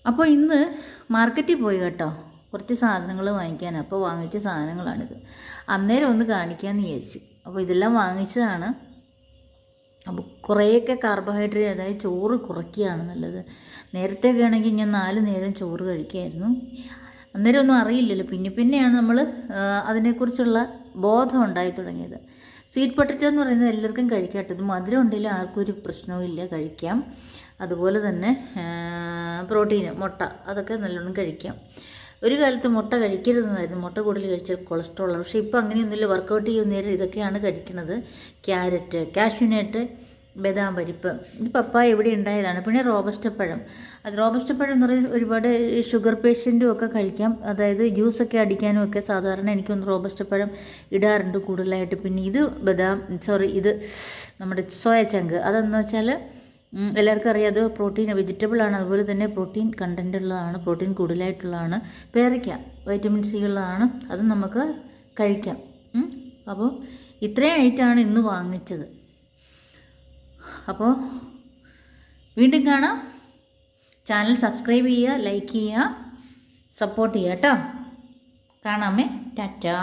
അപ്പോൾ ഇന്ന് മാർക്കറ്റിൽ പോയി കേട്ടോ, കുറച്ച് സാധനങ്ങൾ വാങ്ങിക്കാൻ. അപ്പോൾ വാങ്ങിച്ച സാധനങ്ങളാണിത്. അന്നേരം ഒന്ന് കാണിക്കാമെന്ന് വിചാരിച്ചു. അപ്പോൾ ഇതെല്ലാം വാങ്ങിച്ചതാണ്. അപ്പോൾ കുറേയൊക്കെ കാർബോഹൈഡ്രേറ്റ്, അതായത് ചോറ് കുറയ്ക്കുകയാണ് നല്ലത്. നേരത്തെയൊക്കെ ആണെങ്കിൽ ഞാൻ 4 നേരം ചോറ് കഴിക്കുമായിരുന്നു. അന്നേരം ഒന്നും അറിയില്ലല്ലോ. പിന്നെയാണ് നമ്മൾ അതിനെക്കുറിച്ചുള്ള ബോധം ഉണ്ടായി തുടങ്ങിയത്. സ്വീറ്റ് പൊട്ടറ്റോ എന്ന് പറയുന്നത് എല്ലാവർക്കും കഴിക്കാട്ടോ. ഇത് മധുരം ഉണ്ടെങ്കിലും ആർക്കും ഒരു പ്രശ്നവും ഇല്ല, കഴിക്കാം. അതുപോലെ തന്നെ പ്രോട്ടീൻ, മുട്ട, അതൊക്കെ നല്ലോണം കഴിക്കാം. ഒരു കാലത്ത് മുട്ട കഴിക്കരുതെന്നായിരുന്നു. മുട്ട കൂടുതൽ കഴിച്ചാൽ കൊളസ്ട്രോളാണ്. പക്ഷേ ഇപ്പോൾ അങ്ങനെയൊന്നുമില്ല. വർക്കൗട്ട് ചെയ്യുന്ന നേരം ഇതൊക്കെയാണ് കഴിക്കുന്നത്. ക്യാരറ്റ്, കാഷ്യൂനട്ട്, ബദാം പരിപ്പ്, ഇത് പപ്പായ ഇവിടെ ഉണ്ടായതാണ്. പിന്നെ റോബസ്റ്റപ്പഴം. അത് റോബസ്റ്റപ്പഴം എന്ന് പറയുന്നത് ഒരുപാട് ഷുഗർ പേഷ്യൻറ്റും ഒക്കെ കഴിക്കാം. അതായത് ജ്യൂസൊക്കെ അടിക്കാനും ഒക്കെ സാധാരണ എനിക്കൊന്ന് റോബസ്റ്റപ്പഴം ഇടാറുണ്ട് കൂടുതലായിട്ട്. പിന്നെ ഇത് ഇത് നമ്മുടെ സോയ ചങ്ക്. അതെന്ന് വെച്ചാൽ എല്ലാവർക്കും അറിയാം, അത് പ്രോട്ടീൻ വെജിറ്റബിളാണ്. അതുപോലെ തന്നെ പ്രോട്ടീൻ കണ്ടൻ്റ് ഉള്ളതാണ്, പ്രോട്ടീൻ കൂടുതലായിട്ടുള്ളതാണ്. പേരയ്ക്ക വൈറ്റമിൻ സി ഉള്ളതാണ്, അത് നമുക്ക് കഴിക്കാം. അപ്പോൾ ഇത്രയും ആയിട്ടാണ് ഇന്ന് വാങ്ങിച്ചത്. അപ്പോൾ വീണ്ടും കാണാം. ചാനൽ സബ്സ്ക്രൈബ് ചെയ്യുക, ലൈക്ക് ചെയ്യുക, സപ്പോർട്ട് ചെയ്യുക കേട്ടോ. കാണാമേ. ടാറ്റാ.